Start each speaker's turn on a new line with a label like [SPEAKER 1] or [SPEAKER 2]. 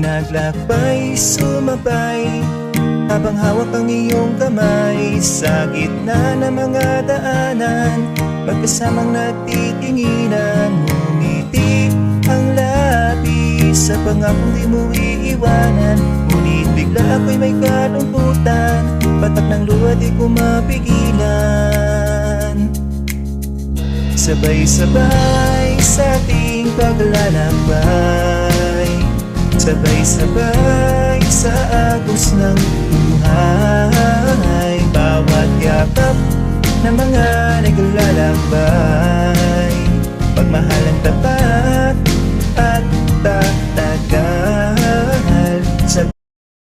[SPEAKER 1] Naglakbay, sumabay, habang hawak ang iyong kamay. Sa gitna ng mga daanan, magkasamang nagtitinginan. Ngumiti ang labi sa pangakong di mo iiwanan. Ngunit bigla ako'y may kalungkutan, patak ng luha di ko mapigilan. Sabay-sabay sa ating paglalakbay, sabay-sabay